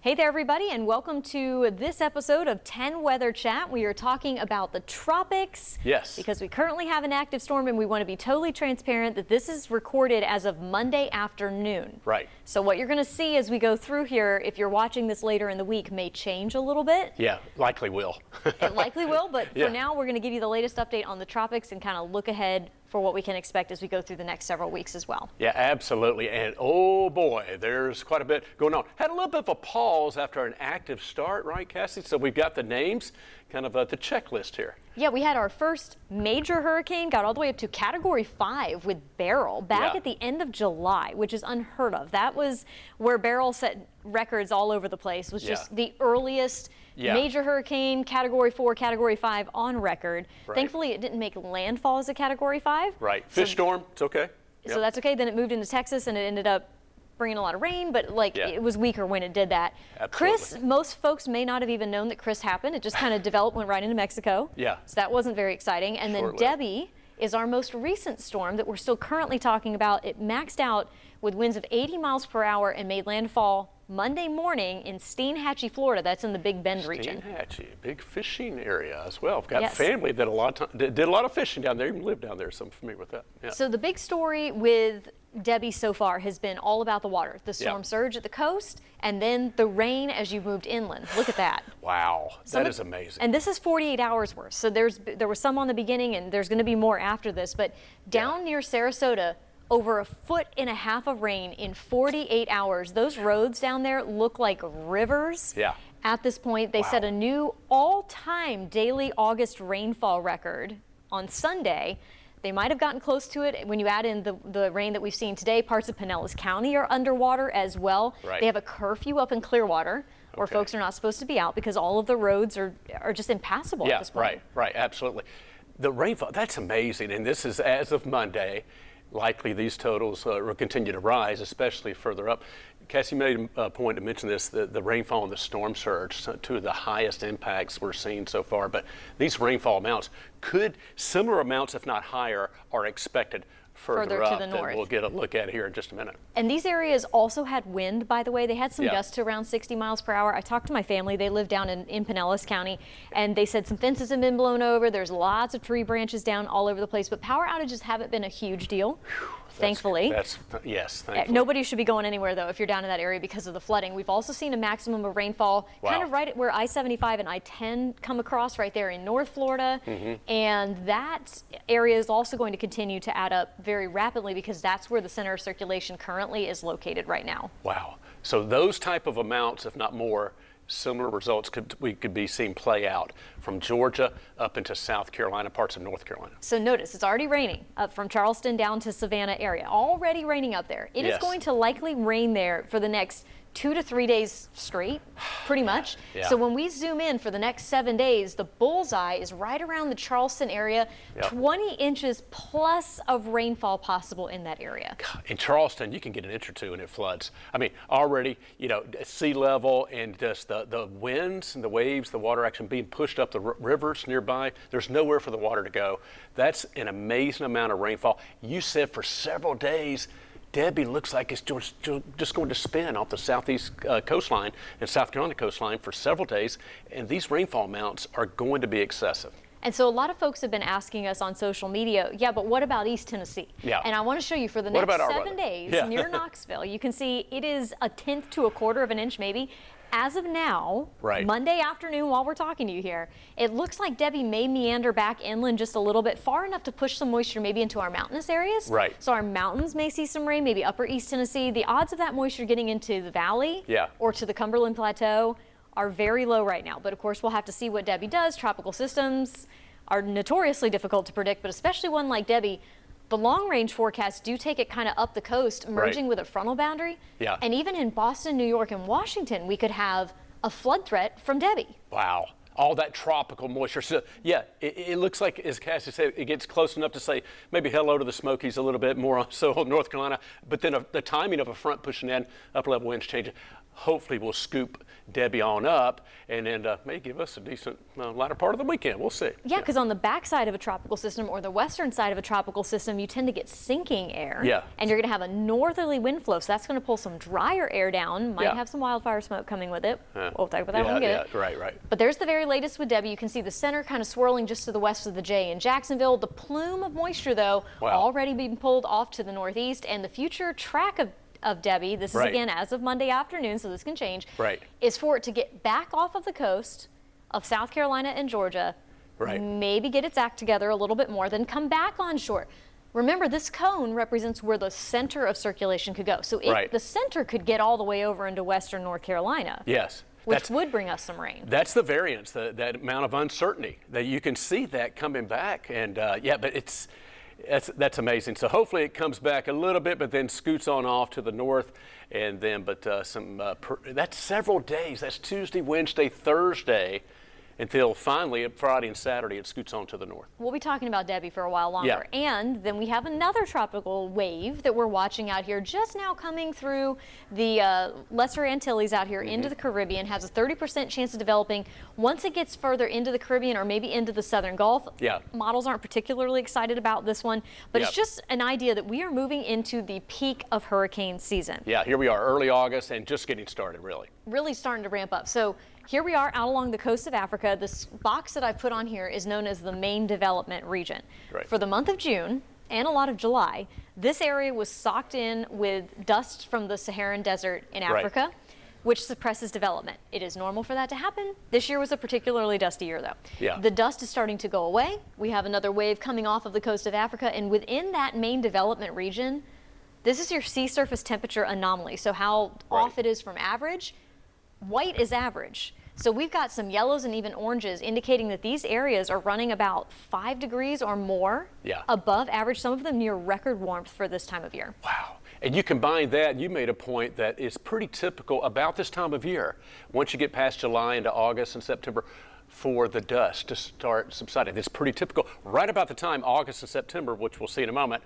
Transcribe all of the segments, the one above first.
Hey there, everybody, and welcome to this episode of 10 Weather Chat. We are talking about the tropics. Yes. Because we currently have an active storm, and we want to be totally transparent that this is recorded as of Monday afternoon. Right. So what you're going to see as we go through here, if you're watching this later in the week, may change a little bit. Yeah, likely will. It likely will, but Yeah. for now, we're going to give you the latest update on the tropics and kind of look ahead for what we can expect as we go through the next several weeks as well. Yeah, absolutely. And oh boy, there's quite a bit going on. Had a little bit of a pause after an active start, right, Cassie? So we've got the names, kind of the checklist here. Yeah, we had our first major hurricane, got all the way up to Category 5 with Beryl back at the end of July, which is unheard of. That was where Beryl set records all over the place, was just the earliest major hurricane, Category 4, Category 5 on record. Right. Thankfully, it didn't make landfall as a Category 5. Right. Fish storm, it's okay. So that's okay. Then it moved into Texas, and it ended up bringing a lot of rain, but it was weaker when it did that. Absolutely. Chris, most folks may not have even known that Chris happened. It just kind of developed, went right into Mexico. Yeah. So that wasn't very exciting. And then Debby is our most recent storm that we're still currently talking about. It maxed out with winds of 80 miles per hour and made landfall Monday morning in Steinhatchee, Florida. That's in the Big Bend region. Steinhatchee, big fishing area as well. I've got family that did a lot of fishing down there, even lived down there, so I'm familiar with that. Yeah. So the big story with Debby so far has been all about the water, the storm surge at the coast, and then the rain as you moved inland. Look at that. Wow, that is amazing. And this is 48 hours worth. So there was some on the beginning, and there's going to be more after this. But down near Sarasota, over 1.5 feet of rain in 48 hours. Those roads down there look like rivers. Yeah. At this point, they set a new all-time daily August rainfall record on Sunday. They might have gotten close to it when you add in the rain that we've seen today. Parts of Pinellas County are underwater as well. Right. They have a curfew up in Clearwater where folks are not supposed to be out because all of the roads are just impassable at this point. Right, absolutely. The rainfall, that's amazing, and this is as of Monday. Likely these totals will continue to rise, especially further up. Cassie made a point to mention this, the rainfall and the storm surge, two of the highest impacts we're seeing so far. But these rainfall amounts similar amounts, if not higher, are expected further up to the north. That we'll get a look at here in just a minute. And these areas also had wind, by the way. They had some gusts to around 60 miles per hour. I talked to my family. They live down in Pinellas County, and they said some fences have been blown over. There's lots of tree branches down all over the place, but power outages haven't been a huge deal. Thankfully. Yes, thankfully. Nobody should be going anywhere, though, if you're down in that area because of the flooding. We've also seen a maximum of rainfall kind of right at where I-75 and I-10 come across right there in North Florida. And that area is also going to continue to add up very rapidly because that's where the center of circulation currently is located right now. Wow. So those type of amounts, if not more, similar results we could be seeing play out from Georgia up into South Carolina, parts of North Carolina. So notice it's already raining up from Charleston down to Savannah area. Already raining up there. It is going to likely rain there for the next 2 to 3 days straight, pretty much. So when we zoom in for the next 7 days, the bullseye is right around the Charleston area, 20 inches plus of rainfall possible in that area. In Charleston, you can get an inch or two and it floods. I mean, already, sea level and just the winds and the waves, the water action being pushed up the rivers nearby. There's nowhere for the water to go. That's an amazing amount of rainfall. You said for several days, Debby looks like it's just going to spin off the southeast coastline and South Carolina coastline for several days, and these rainfall amounts are going to be excessive. And so a lot of folks have been asking us on social media, but what about East Tennessee? Yeah. And I want to show you for the next 7 days near Knoxville, you can see it is 1/10 to 1/4 of an inch maybe. As of now, Monday afternoon while we're talking to you here, it looks like Debby may meander back inland just a little bit, far enough to push some moisture maybe into our mountainous areas. So our mountains may see some rain, maybe upper East Tennessee. The odds of that moisture getting into the valley or to the Cumberland Plateau are very low right now. But of course, we'll have to see what Debby does. Tropical systems are notoriously difficult to predict, but especially one like Debby. The long-range forecasts do take it kind of up the coast, merging with a frontal boundary. And even in Boston, New York, and Washington, we could have a flood threat from Debby. Wow. All that tropical moisture. So, it looks like, as Cassie said, it gets close enough to say maybe hello to the Smokies a little bit more so North Carolina, but then the timing of a front pushing in, upper level winds changing. hopefully will scoop Debby on up and then may give us a decent latter part of the weekend. We'll see. Yeah, because on the backside of a tropical system or the western side of a tropical system, you tend to get sinking air. Yeah. And you're going to have a northerly wind flow, so that's going to pull some drier air down. Might have some wildfire smoke coming with it. We'll talk about that when we get it. Right. But there's the very latest with Debby. You can see the center kind of swirling just to the west of the J in Jacksonville. The plume of moisture, though, already being pulled off to the northeast, and the future track of Debby, this is again as of Monday afternoon, so this can change, is for it to get back off of the coast of South Carolina and Georgia, maybe get its act together a little bit more, then come back onshore. Remember, this cone represents where the center of circulation could go. So if the center could get all the way over into western North Carolina, which would bring us some rain. That's the variance, that amount of uncertainty, that you can see that coming back. And but that's amazing. So hopefully it comes back a little bit, but then scoots on off to the north, and then that's several days. That's Tuesday, Wednesday, Thursday, until finally Friday and Saturday it scoots on to the north. We'll be talking about Debby for a while longer. And then we have another tropical wave that we're watching out here just now coming through the Lesser Antilles out here into the Caribbean. Has a 30% chance of developing once it gets further into the Caribbean or maybe into the Southern Gulf. Models aren't particularly excited about this one, but it's just an idea that we are moving into the peak of hurricane season. Here we are, early August, and just getting started, really starting to ramp up. So here we are out along the coast of Africa. This box that I put on here is known as the main development region. For the month of June and a lot of July, this area was socked in with dust from the Saharan desert in Africa, which suppresses development. It is normal for that to happen. This year was a particularly dusty year, though. The dust is starting to go away. We have another wave coming off of the coast of Africa, and within that main development region, this is your sea surface temperature anomaly. So how off it is from average. White is average. So we've got some yellows and even oranges indicating that these areas are running about 5 degrees or more above average, some of them near record warmth for this time of year. Wow. And you combine that, you made a point that is pretty typical about this time of year. Once you get past July into August and September, for the dust to start subsiding. It's pretty typical. Right about the time August and September, which we'll see in a moment,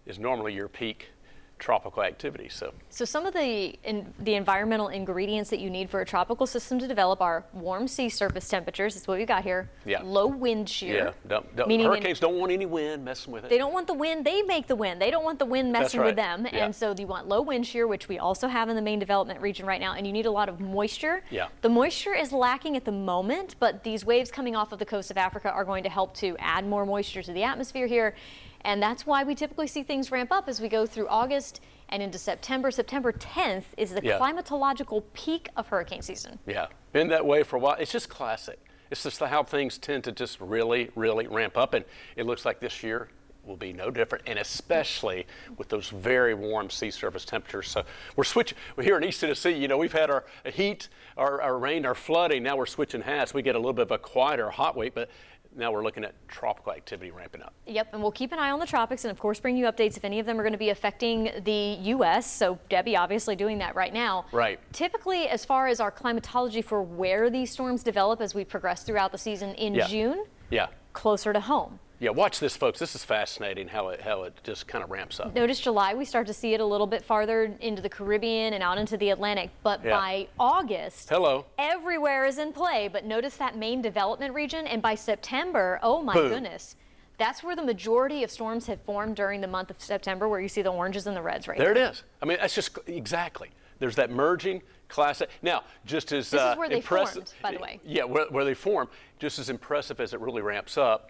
is normally your peak tropical activity. So some of the environmental ingredients that you need for a tropical system to develop are warm sea surface temperatures. That's what we've got here. Low wind shear. Hurricanes don't want any wind messing with it. They don't want the wind. They make the wind. They don't want the wind messing with them. And so you want low wind shear, which we also have in the main development region right now. And you need a lot of moisture. The moisture is lacking at the moment, but these waves coming off of the coast of Africa are going to help to add more moisture to the atmosphere here. And that's why we typically see things ramp up as we go through August and into September. September 10th is the climatological peak of hurricane season. Been that way for a while. It's just classic. It's just how things tend to just really ramp up. And it looks like this year will be no different, and especially with those very warm sea surface temperatures. So we're switching. We're here in East Tennessee. You know, we've had our heat, our rain, our flooding. Now we're switching hats. We get a little bit of a quieter hot week, but now we're looking at tropical activity ramping up. And we'll keep an eye on the tropics and, of course, bring you updates if any of them are going to be affecting the U.S. So Debby obviously doing that right now. Typically, as far as our climatology for where these storms develop as we progress throughout the season in June, closer to home. Watch this, folks. This is fascinating how it just kind of ramps up. Notice July, we start to see it a little bit farther into the Caribbean and out into the Atlantic. But by August, everywhere is in play. But notice that main development region. And by September, oh my goodness, that's where the majority of storms have formed during the month of September, where you see the oranges and the reds right there. There it is. I mean, that's just exactly. There's that merging classic. Now, just as this is where they impressive, formed, by the way. Where they form, just as impressive as it really ramps up.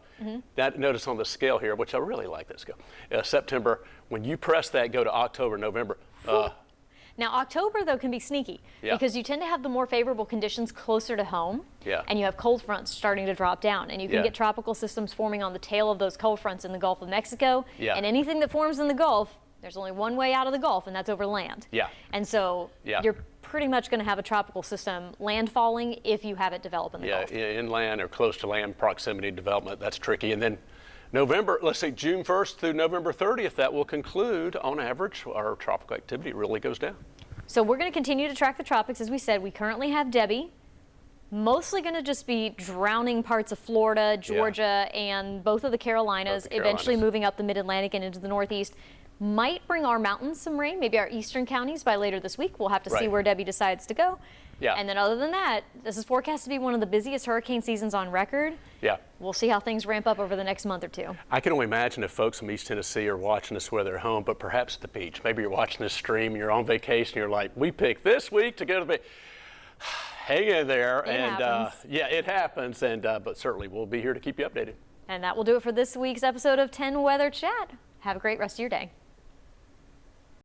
That notice on the scale here, which I really like that scale. September, when you press that, go to October, November. Now, October, though, can be sneaky because you tend to have the more favorable conditions closer to home, and you have cold fronts starting to drop down, and you can get tropical systems forming on the tail of those cold fronts in the Gulf of Mexico, and anything that forms in the Gulf, there's only one way out of the Gulf, and that's over land. And so you're pretty much going to have a tropical system landfalling if you have it develop in the Gulf. Inland or close to land proximity development, that's tricky. And then November, let's say June 1st through November 30th, that will conclude, on average, our tropical activity really goes down. So we're going to continue to track the tropics. As we said, we currently have Debby, mostly going to just be drowning parts of Florida, Georgia, and both of the Carolinas, eventually moving up the mid-Atlantic and into the Northeast. might bring our mountains some rain, maybe our eastern counties by later this week. We'll have to see where Debby decides to go. Yeah. And then other than that, this is forecast to be one of the busiest hurricane seasons on record. Yeah. We'll see how things ramp up over the next month or two. I can only imagine if folks from East Tennessee are watching this whether they're home, but perhaps at the beach. Maybe you're watching this stream and you're on vacation. You're like, we picked this week to go to the beach. Hang in there. It happens. Yeah, it happens. But certainly we'll be here to keep you updated. And that will do it for this week's episode of 10 Weather Chat. Have a great rest of your day.